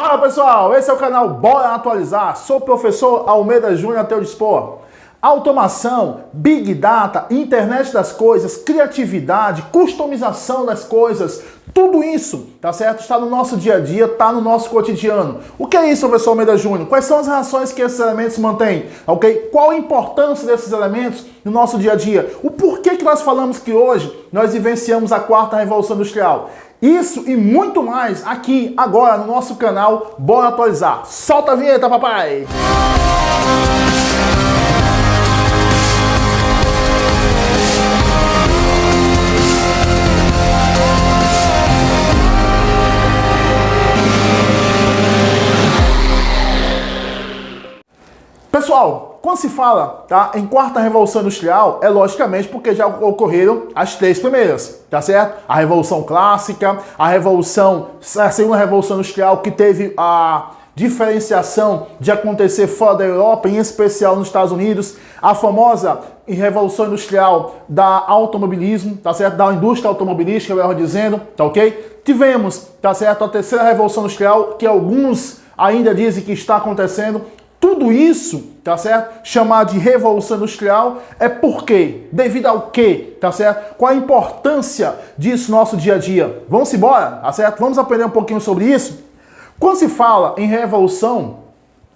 Fala pessoal, esse é o canal Bora Atualizar, sou o professor Almeida Júnior a teu dispor. Automação, Big Data, Internet das coisas, criatividade, customização das coisas, tudo isso, tá certo? Está no nosso dia a dia, está no nosso cotidiano. O que é isso, professor Almeida Júnior? Quais são as relações que esses elementos mantêm? Ok? Qual a importância desses elementos no nosso dia a dia? O porquê que nós falamos que hoje nós vivenciamos a quarta revolução industrial? Isso e muito mais aqui, agora, no nosso canal Bora Atualizar. Solta a vinheta, papai! Pessoal, quando se fala em quarta revolução industrial, é logicamente porque já ocorreram as três primeiras, tá certo? A Revolução Clássica, a segunda revolução industrial, que teve a diferenciação de acontecer fora da Europa, em especial nos Estados Unidos, a famosa revolução industrial da automobilismo, tá certo? Da indústria automobilística, melhor dizendo, tá ok? Tivemos, tá certo? A terceira revolução industrial, que alguns ainda dizem que está acontecendo. Tudo isso, tá certo? Chamado de Revolução Industrial é porque, devido ao quê, tá certo? Qual a importância disso no nosso dia a dia? Vamos embora, tá certo? Vamos aprender um pouquinho sobre isso? Quando se fala em Revolução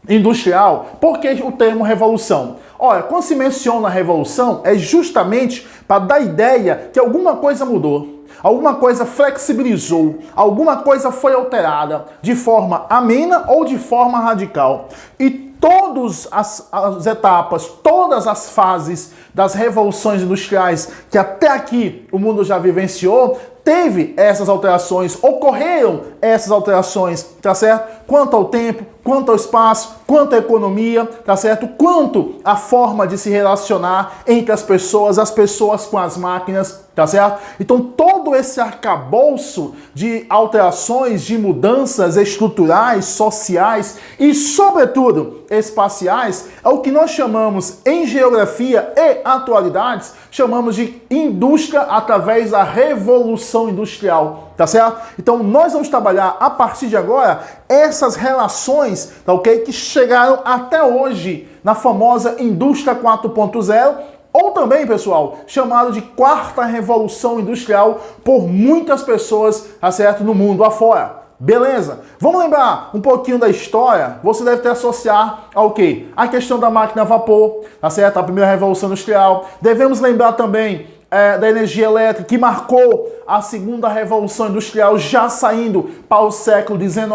Industrial, por que o termo revolução? Olha, quando se menciona a revolução, é justamente para dar ideia que alguma coisa mudou. Alguma coisa flexibilizou, alguma coisa foi alterada de forma amena ou de forma radical. E todas as etapas, todas as fases das revoluções industriais que até aqui o mundo já vivenciou, teve essas alterações, ocorreram essas alterações, tá certo? Quanto ao tempo, quanto ao espaço, quanto à economia, tá certo? Quanto à forma de se relacionar entre as pessoas com as máquinas, tá certo? Então todo esse arcabouço de alterações, de mudanças estruturais, sociais e, sobretudo, espaciais, é o que nós chamamos em geografia e atualidades, chamamos de indústria através da revolução industrial, tá certo? Então nós vamos trabalhar a partir de agora essas relações, tá ok? Que chegaram até hoje na famosa indústria 4.0, ou também, pessoal, chamado de quarta revolução industrial por muitas pessoas, tá certo? No mundo afora. Beleza? Vamos lembrar um pouquinho da história? Você deve ter associar ao quê? A questão da máquina a vapor, tá certo? A primeira revolução industrial. Devemos lembrar também da energia elétrica, que marcou a segunda revolução industrial, já saindo para o século XIX.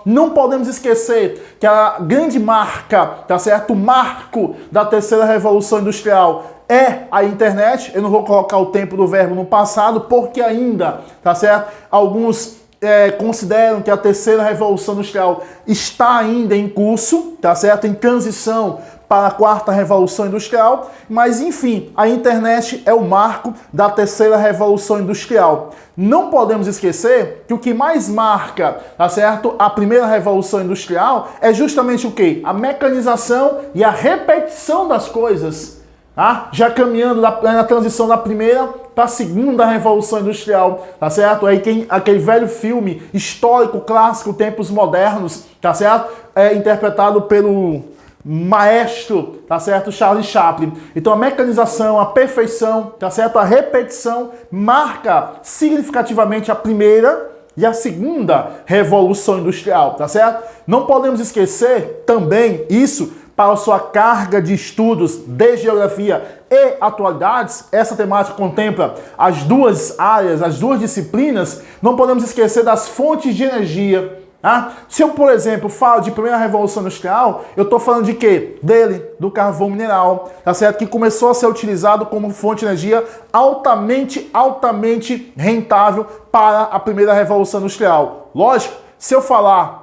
Não podemos esquecer que a grande marca, tá certo? O marco da terceira revolução industrial é a internet. Eu não vou colocar o tempo do verbo no passado, porque ainda, tá certo? Alguns consideram que a terceira revolução industrial está ainda em curso, tá certo? Em transição para a quarta revolução industrial, mas enfim, a internet é o marco da terceira revolução industrial. Não podemos esquecer que o que mais marca, tá certo, a primeira revolução industrial é justamente o quê? A mecanização e a repetição das coisas. Já caminhando na transição da primeira para a segunda revolução industrial, tá certo? Aí tem aquele velho filme histórico, clássico, Tempos Modernos, tá certo? Interpretado pelo maestro, tá certo? Charlie Chaplin. Então a mecanização, a perfeição, tá certo? A repetição marca significativamente a primeira e a segunda revolução industrial, tá certo? Não podemos esquecer também isso. Para a sua carga de estudos de geografia e atualidades, essa temática contempla as duas áreas, as duas disciplinas. Não podemos esquecer das fontes de energia. Se eu, por exemplo, falo de primeira revolução industrial, eu estou falando de quê? Do carvão mineral, tá certo? Que começou a ser utilizado como fonte de energia altamente rentável para a primeira revolução industrial. Lógico, se eu falar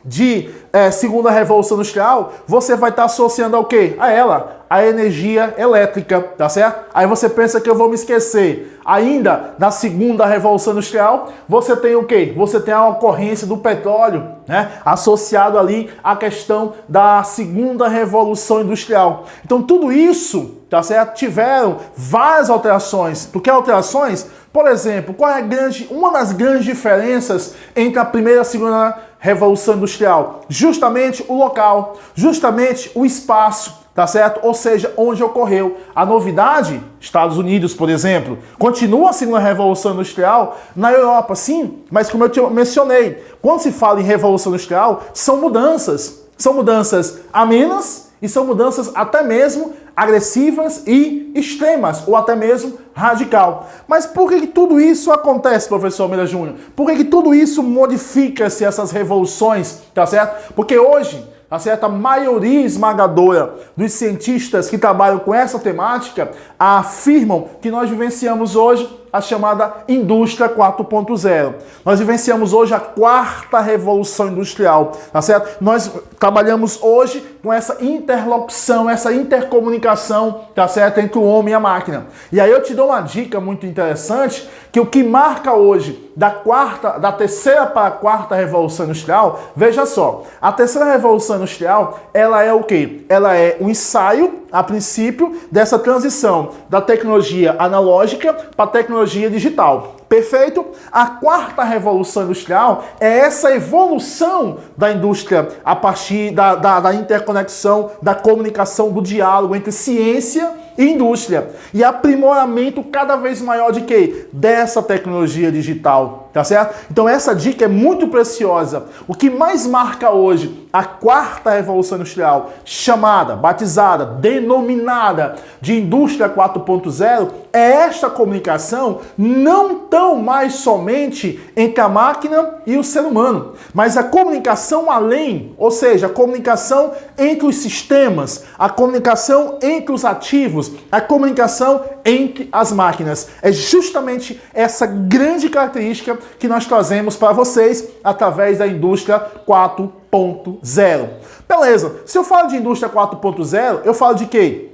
de segunda revolução industrial, você vai estar associando ao quê? A ela, a energia elétrica, tá certo? Aí você pensa que eu vou me esquecer. Ainda na segunda revolução industrial, você tem o quê? Você tem a ocorrência do petróleo, né? Associado ali à questão da segunda revolução industrial. Então tudo isso, tá certo? Tiveram várias alterações. Por que alterações? Por exemplo, qual é uma das grandes diferenças entre a primeira e a segunda Revolução Industrial? Justamente o local, justamente o espaço, tá certo? Ou seja, onde ocorreu. A novidade, Estados Unidos, por exemplo, continua sendo uma Revolução Industrial. Na Europa, sim, mas como eu te mencionei, quando se fala em Revolução Industrial, são mudanças amenas e são mudanças até mesmo agressivas e extremas, ou até mesmo radical. Mas por que tudo isso acontece, professor Almeida Júnior? Por que tudo isso modifica-se, essas revoluções, tá certo? Porque hoje, tá certo? A maioria esmagadora dos cientistas que trabalham com essa temática afirmam que nós vivenciamos hoje a chamada indústria 4.0. Nós vivenciamos hoje a quarta revolução industrial, tá certo? Nós trabalhamos hoje com essa interlocução, essa intercomunicação, tá certo? Entre o homem e a máquina. E aí eu te dou uma dica muito interessante, que o que marca hoje da terceira para a quarta revolução industrial, veja só, a terceira revolução industrial, ela é o quê? Ela é um ensaio, a princípio, dessa transição da tecnologia analógica para a tecnologia digital. Perfeito? A quarta revolução industrial é essa evolução da indústria a partir da interconexão, da comunicação, do diálogo entre ciência e indústria. E aprimoramento cada vez maior de quê? Dessa tecnologia digital, tá certo? Então essa dica é muito preciosa. O que mais marca hoje a quarta revolução industrial, chamada, batizada, denominada de indústria 4.0, é esta comunicação não tão mais somente entre a máquina e o ser humano, mas a comunicação além, ou seja, a comunicação entre os sistemas, a comunicação entre os ativos, a comunicação entre as máquinas. É justamente essa grande característica que nós trazemos para vocês através da indústria 4.0. Beleza, se eu falo de indústria 4.0, eu falo de quê?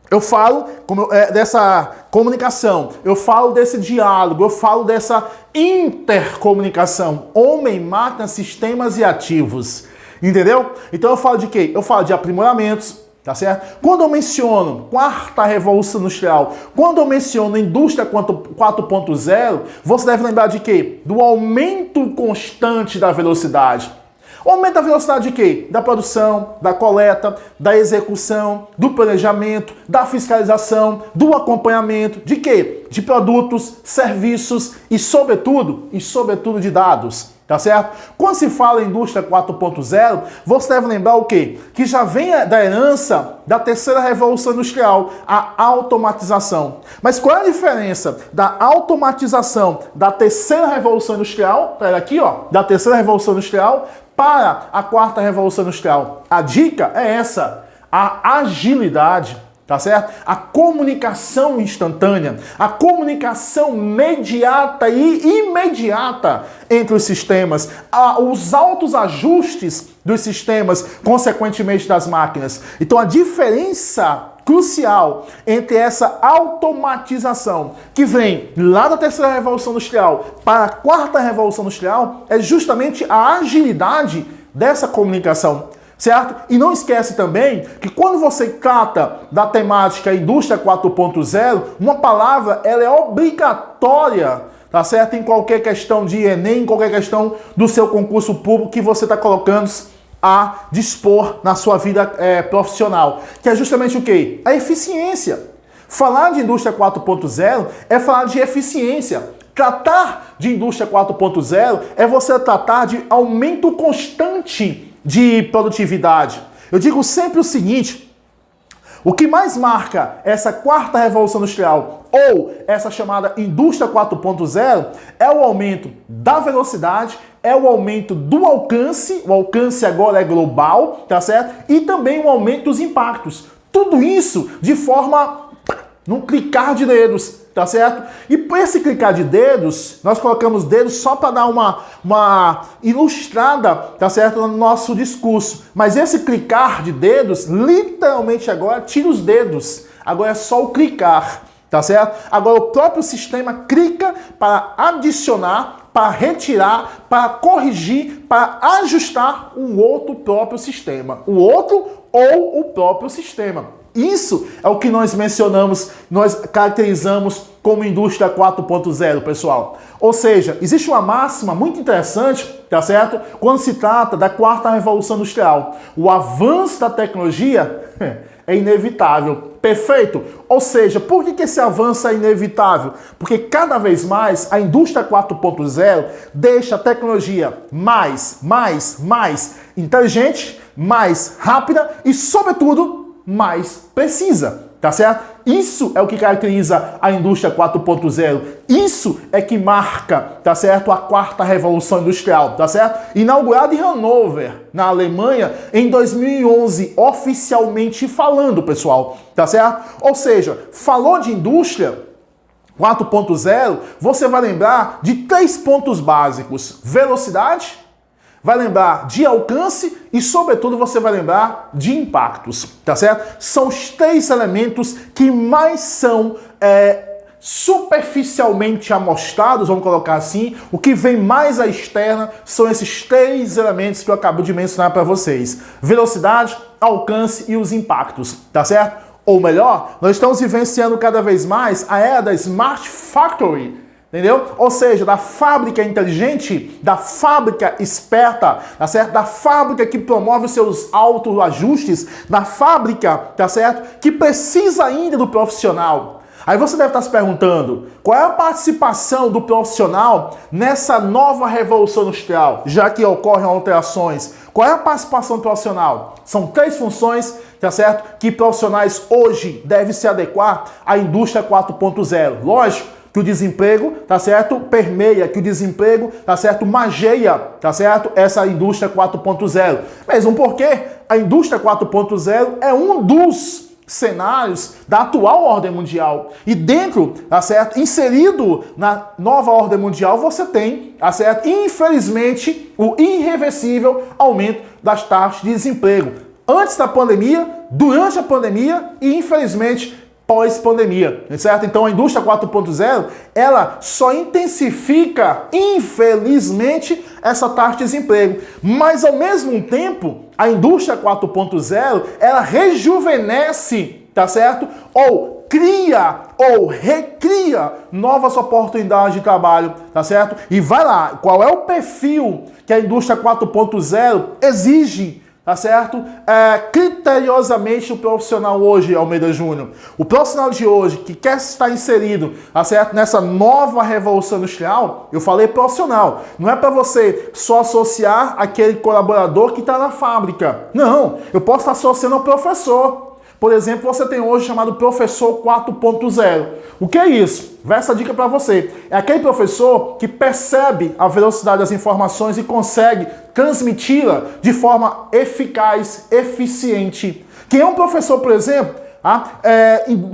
Eu falo dessa comunicação, eu falo desse diálogo, eu falo dessa intercomunicação, homem, máquina, sistemas e ativos. Entendeu? Então eu falo de quê? Eu falo de aprimoramentos, tá certo? Quando eu menciono quarta revolução industrial, quando eu menciono indústria 4.0, você deve lembrar de quê? Do aumento constante da velocidade. Aumenta a velocidade de quê? Da produção, da coleta, da execução, do planejamento, da fiscalização, do acompanhamento, de quê? De produtos, serviços e sobretudo de dados. Tá certo? Quando se fala em indústria 4.0, você deve lembrar o quê? Que já vem da herança da terceira revolução industrial, a automatização. Mas qual é a diferença da automatização da terceira revolução industrial, pera aqui, ó, da terceira revolução industrial para a quarta revolução industrial? A dica é essa, a agilidade. Tá certo? A comunicação instantânea, a comunicação imediata e imediata entre os sistemas, os altos ajustes dos sistemas, consequentemente das máquinas. Então a diferença crucial entre essa automatização que vem lá da terceira revolução industrial para a quarta revolução industrial é justamente a agilidade dessa comunicação. Certo? E não esquece também que quando você trata da temática indústria 4.0, uma palavra ela é obrigatória, tá certo? Em qualquer questão de Enem, em qualquer questão do seu concurso público que você está colocando a dispor na sua vida profissional, que é justamente o quê? A eficiência. Falar de indústria 4.0 é falar de eficiência. Tratar de indústria 4.0 é você tratar de aumento constante de produtividade. Eu digo sempre o seguinte, o que mais marca essa quarta revolução industrial ou essa chamada indústria 4.0 é o aumento da velocidade, é o aumento do alcance, o alcance agora é global, tá certo? E também o aumento dos impactos. Tudo isso de forma, num clicar de dedos, tá certo? E por esse clicar de dedos, nós colocamos dedos só para dar uma ilustrada, tá certo? No nosso discurso. Mas esse clicar de dedos, literalmente agora, tira os dedos. Agora é só o clicar, tá certo? Agora o próprio sistema clica para adicionar, para retirar, para corrigir, para ajustar um outro próprio sistema. O outro ou o próprio sistema. Isso é o que nós mencionamos, nós caracterizamos como indústria 4.0, pessoal. Ou seja, existe uma máxima muito interessante, tá certo? Quando se trata da quarta revolução industrial. O avanço da tecnologia é inevitável. Perfeito? Ou seja, por que esse avanço é inevitável? Porque cada vez mais a indústria 4.0 deixa a tecnologia mais inteligente, mais rápida e, sobretudo, mais precisa. Tá certo? Isso é o que caracteriza a indústria 4.0. Isso é que marca, tá certo, a quarta revolução industrial, tá certo? Inaugurada em Hannover, na Alemanha, em 2011, oficialmente falando, pessoal, tá certo? Ou seja, falou de indústria 4.0, você vai lembrar de 3 pontos básicos: velocidade, vai lembrar de alcance e, sobretudo, você vai lembrar de impactos, tá certo? São os 3 elementos que mais são superficialmente amostrados, vamos colocar assim. O que vem mais à externa são esses 3 elementos que eu acabo de mencionar para vocês: velocidade, alcance e os impactos, tá certo? Ou melhor, nós estamos vivenciando cada vez mais a era da Smart Factory, entendeu? Ou seja, da fábrica inteligente, da fábrica esperta, tá certo? Da fábrica que promove os seus autoajustes, da fábrica, tá certo? Que precisa ainda do profissional. Aí você deve estar se perguntando, qual é a participação do profissional nessa nova revolução industrial, já que ocorrem alterações? Qual é a participação do profissional? São 3 funções, tá certo? Que profissionais hoje devem se adequar à indústria 4.0. Lógico que o desemprego, tá certo, permeia, que o desemprego, tá certo, mageia, tá certo, essa indústria 4.0. Mesmo porque a indústria 4.0 é um dos cenários da atual ordem mundial. E dentro, tá certo, inserido na nova ordem mundial, você tem, tá certo, infelizmente, o irreversível aumento das taxas de desemprego. Antes da pandemia, durante a pandemia e, infelizmente, pós-pandemia, certo? Então a indústria 4.0, ela só intensifica, infelizmente, essa taxa de desemprego. Mas, ao mesmo tempo, a indústria 4.0, ela rejuvenesce, tá certo? Ou cria ou recria novas oportunidades de trabalho, tá certo? E vai lá, qual é o perfil que a indústria 4.0 exige, tá certo? Criteriosamente o profissional hoje, Almeida Júnior. O profissional de hoje que quer estar inserido, tá certo? Nessa nova revolução industrial, eu falei profissional. Não é para você só associar aquele colaborador que está na fábrica. Não, eu posso estar associando ao professor. Por exemplo, você tem hoje chamado professor 4.0. O que é isso? Vai essa dica para você. É aquele professor que percebe a velocidade das informações e consegue transmiti-la de forma eficaz, eficiente. Quem é um professor, por exemplo,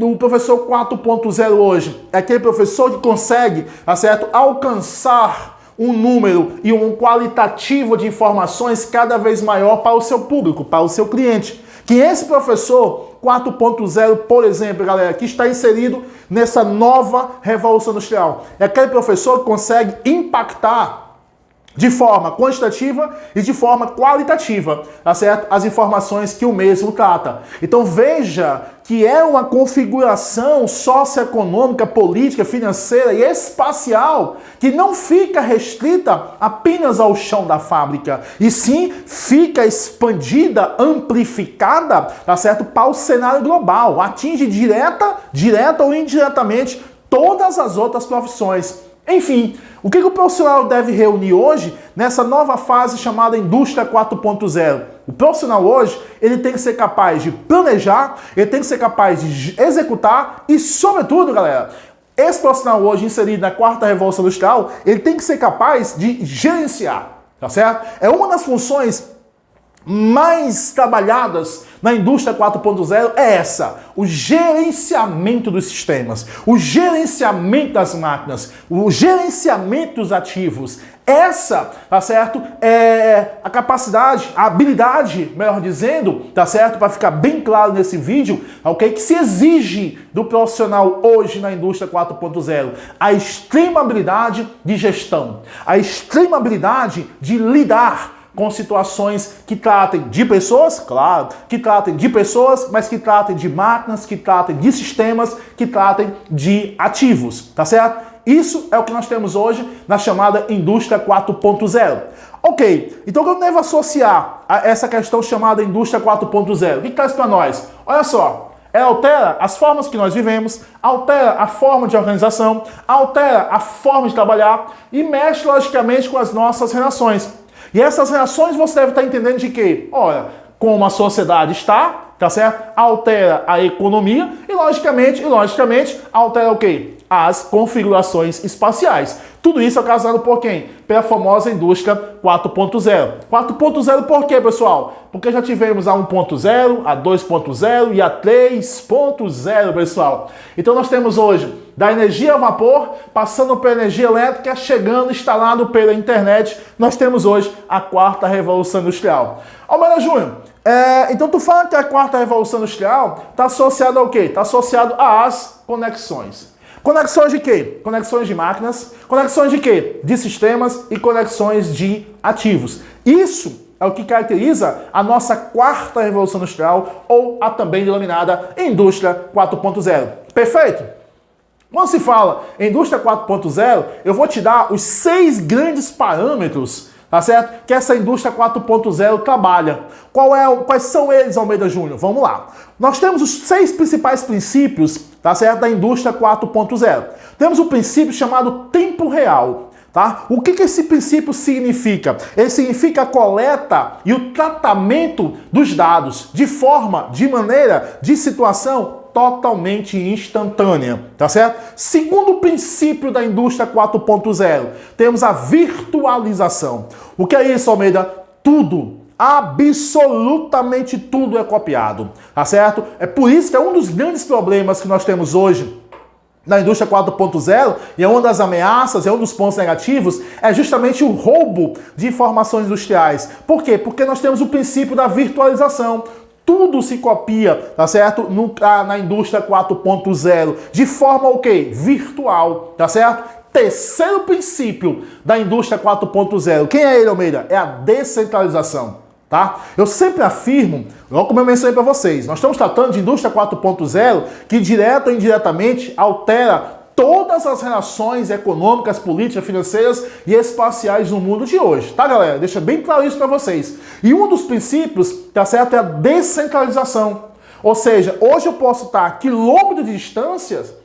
o professor 4.0 hoje? É aquele professor que consegue, tá certo, alcançar um número e um qualitativo de informações cada vez maior para o seu público, para o seu cliente. Que esse professor 4.0, por exemplo, galera, que está inserido nessa nova revolução industrial, é aquele professor que consegue impactar de forma quantitativa e de forma qualitativa, tá certo? As informações que o mesmo trata. Então veja que é uma configuração socioeconômica, política, financeira e espacial que não fica restrita apenas ao chão da fábrica, e sim fica expandida, amplificada, tá certo? Para o cenário global, atinge direta ou indiretamente todas as outras profissões. Enfim, o que o profissional deve reunir hoje nessa nova fase chamada indústria 4.0? O profissional hoje, ele tem que ser capaz de planejar, ele tem que ser capaz de executar e, sobretudo, galera, esse profissional hoje inserido na quarta revolução industrial, ele tem que ser capaz de gerenciar, tá certo? É uma das funções mais trabalhadas na indústria 4.0 é essa: o gerenciamento dos sistemas, o gerenciamento das máquinas, o gerenciamento dos ativos. Essa, tá certo, é a capacidade, a habilidade, melhor dizendo, tá certo, para ficar bem claro nesse vídeo, ok, que se exige do profissional hoje na indústria 4.0. A extrema habilidade de gestão, a extrema habilidade de lidar com situações que tratem de pessoas, claro, que tratem de pessoas, mas que tratem de máquinas, que tratem de sistemas, que tratem de ativos, tá certo? Isso é o que nós temos hoje na chamada indústria 4.0. Ok, então o que eu devo associar a essa questão chamada indústria 4.0? O que traz para nós? Olha só, ela altera as formas que nós vivemos, altera a forma de organização, altera a forma de trabalhar e mexe logicamente com as nossas relações. E essas relações você deve estar entendendo de que, olha, como a sociedade está, tá certo? Altera a economia e logicamente altera o quê? As configurações espaciais. Tudo isso é causado por quem? Pela famosa indústria 4.0. 4.0 por quê, pessoal? Porque já tivemos a 1.0, a 2.0 e a 3.0, pessoal. Então nós temos hoje da energia a vapor, passando pela energia elétrica, chegando, instalado pela internet. Nós temos hoje a quarta revolução industrial. Almeida Júnior, então tu fala que a quarta revolução industrial está associada ao quê? Está associado às conexões. Conexões de quê? Conexões de máquinas. Conexões de quê? De sistemas e conexões de ativos. Isso é o que caracteriza a nossa quarta revolução industrial, ou a também denominada indústria 4.0. Perfeito? Quando se fala em indústria 4.0, eu vou te dar os 6 grandes parâmetros, tá certo? Que essa indústria 4.0 trabalha. Quais são eles, Almeida Júnior? Vamos lá. Nós temos os 6 principais princípios, tá certo? Da indústria 4.0. Temos um princípio chamado tempo real. Tá? O que esse princípio significa? Ele significa a coleta e o tratamento dos dados de maneira, de situação totalmente instantânea, tá certo? Segundo princípio da indústria 4.0, temos a virtualização. O que é isso, Almeida? Tudo, absolutamente tudo é copiado, tá certo? É por isso que é um dos grandes problemas que nós temos hoje na indústria 4.0, e é uma das ameaças, é um dos pontos negativos, é justamente o roubo de informações industriais. Por quê? Porque nós temos o princípio da virtualização. Tudo se copia, tá certo? Na indústria 4.0, de forma o quê? Virtual, tá certo? Terceiro princípio da indústria 4.0. Quem é ele, Almeida? É a descentralização. Tá? Eu sempre afirmo, logo como eu mencionei para vocês, nós estamos tratando de indústria 4.0 que direta ou indiretamente altera todas as relações econômicas, políticas, financeiras e espaciais no mundo de hoje, tá, galera? Deixa bem claro isso para vocês. E um dos princípios, tá certo, é a descentralização. Ou seja, hoje eu posso estar a quilômetros de distâncias,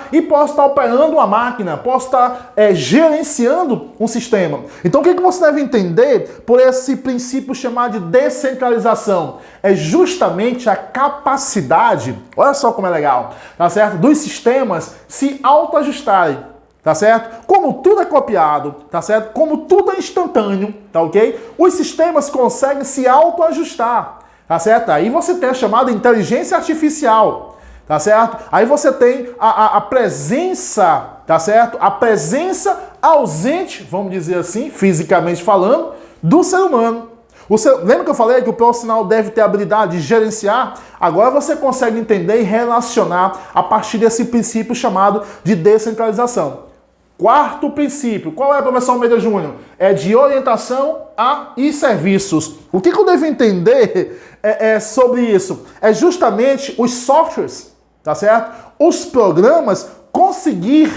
e posso estar operando uma máquina, posso estar gerenciando um sistema. Então o que você deve entender por esse princípio chamado de descentralização? É justamente a capacidade, olha só como é legal, tá certo? Dos sistemas se autoajustarem, tá certo? Como tudo é copiado, tá certo? Como tudo é instantâneo, tá ok? Os sistemas conseguem se autoajustar, tá certo? Aí você tem a chamada inteligência artificial. Tá certo? Aí você tem a presença, tá certo? A presença ausente, vamos dizer assim, fisicamente falando, do ser humano. Lembra que eu falei que o profissional deve ter a habilidade de gerenciar? Agora você consegue entender e relacionar a partir desse princípio chamado de descentralização. Quarto princípio, qual é, professor Almeida Júnior? É de orientação e serviços. O que eu devo entender sobre isso? É justamente os softwares, tá certo? Os programas conseguir,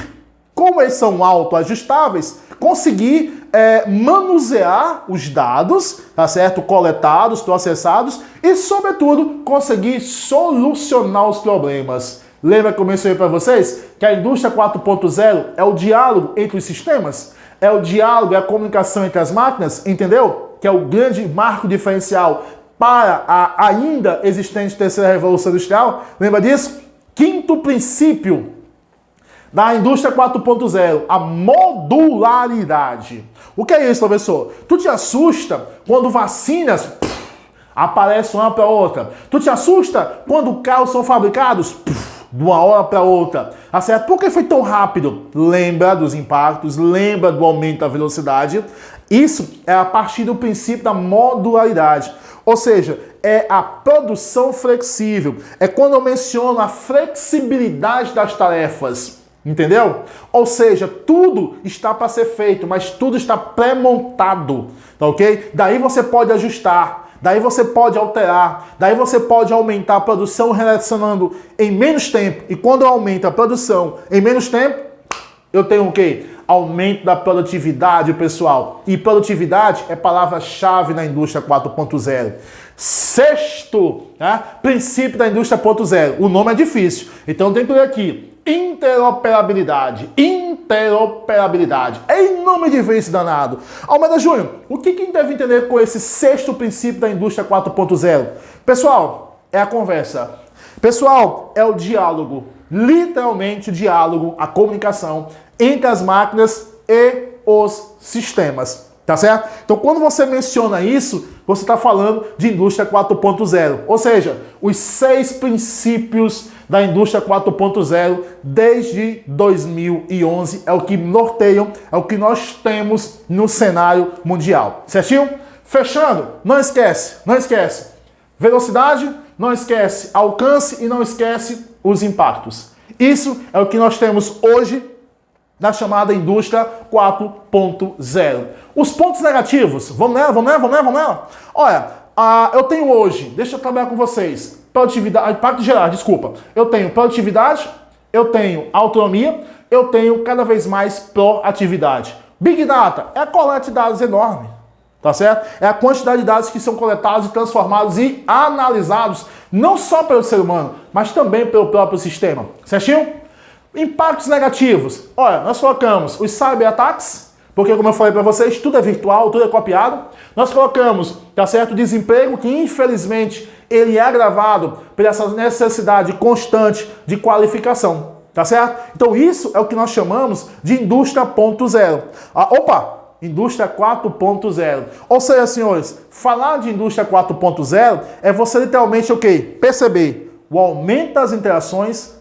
como eles são autoajustáveis, conseguir manusear os dados, tá certo? Coletados, processados e, sobretudo, conseguir solucionar os problemas. Lembra que eu mencionei para vocês que a indústria 4.0 é o diálogo entre os sistemas? É o diálogo, é a comunicação entre as máquinas, entendeu? Que é o grande marco diferencial para a ainda existente terceira revolução industrial. Lembra disso? Quinto princípio da indústria 4.0, a modularidade. O que é isso, professor? Tu te assusta quando vacinas aparecem uma para outra? Tu te assusta quando carros são fabricados de uma hora para outra? Tá certo? Por que foi tão rápido? Lembra dos impactos, lembra do aumento da velocidade. Isso é a partir do princípio da modularidade. Ou seja, é a produção flexível. É quando eu menciono a flexibilidade das tarefas. Entendeu? Ou seja, tudo está para ser feito, mas tudo está pré-montado, tá ok? Daí você pode ajustar, daí você pode alterar, daí você pode aumentar a produção relacionando em menos tempo. E quando eu aumento a produção em menos tempo, eu tenho o quê? Aumento da produtividade, pessoal. E produtividade é palavra-chave na indústria 4.0. Sexto, né, princípio da indústria 4.0. O nome é difícil, então tem que ler aqui. Interoperabilidade. Interoperabilidade. É em nome de vez danado. Almeida Júnior, o que quem deve entender com esse sexto princípio da indústria 4.0? Pessoal, é a conversa. Pessoal, é o diálogo. Literalmente o diálogo, a comunicação entre as máquinas e os sistemas. Tá certo? Então, quando você menciona isso, você está falando de indústria 4.0. Ou seja, os 6 princípios da indústria 4.0 desde 2011 é o que norteiam, é o que nós temos no cenário mundial. Certinho? Fechando, não esquece. Velocidade, não esquece. Alcance e não esquece os impactos. Isso é o que nós temos hoje da chamada indústria 4.0. Os pontos negativos, vamos nela? Olha, eu tenho hoje, deixa eu trabalhar com vocês, produtividade, impacto geral, desculpa. Eu tenho produtividade, eu tenho autonomia, eu tenho cada vez mais proatividade. Big Data é a coleta de dados enorme, tá certo? É a quantidade de dados que são coletados e transformados e analisados, não só pelo ser humano, mas também pelo próprio sistema, certinho? Impactos negativos. Olha, nós colocamos os cyberataques, porque como eu falei para vocês, tudo é virtual, tudo é copiado. Nós colocamos, tá certo, o desemprego, que infelizmente ele é agravado por essa necessidade constante de qualificação, tá certo? Então isso é o que nós chamamos de indústria 4.0. Indústria 4.0. Ou seja, senhores, falar de indústria 4.0 é você literalmente o quê? Perceber o aumento das interações.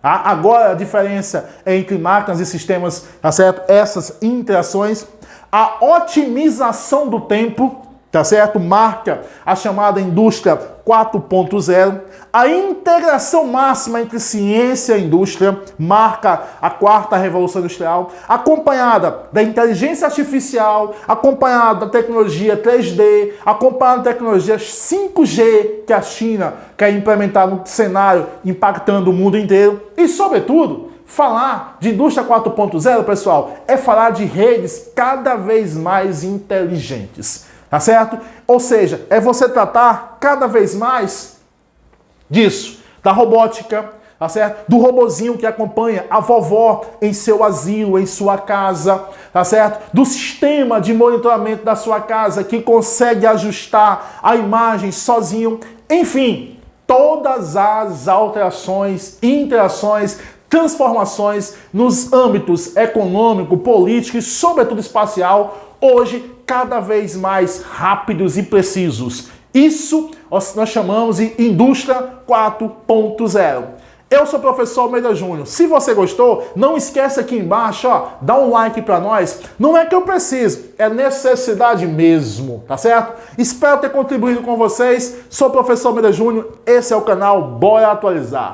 Agora a diferença é entre máquinas e sistemas, tá certo? Essas interações, a otimização do tempo, tá certo? Marca a chamada indústria 4.0, a integração máxima entre ciência e indústria, marca a quarta revolução industrial, acompanhada da inteligência artificial, acompanhada da tecnologia 3D, acompanhada da tecnologia 5G que a China quer implementar no cenário, impactando o mundo inteiro. E, sobretudo, falar de indústria 4.0, pessoal, é falar de redes cada vez mais inteligentes. Tá certo? Ou seja, é você tratar cada vez mais disso, da robótica, tá certo? Do robozinho que acompanha a vovó em seu asilo, em sua casa, tá certo? Do sistema de monitoramento da sua casa que consegue ajustar a imagem sozinho. Enfim, todas as alterações, interações, transformações nos âmbitos econômico, político e, sobretudo, espacial, hoje cada vez mais rápidos e precisos. Isso nós chamamos de indústria 4.0. Eu sou o professor Almeida Júnior. Se você gostou, não esquece aqui embaixo, dá um like para nós. Não é que eu preciso, é necessidade mesmo, tá certo? Espero ter contribuído com vocês. Sou o professor Almeida Júnior, esse é o canal Bora Atualizar.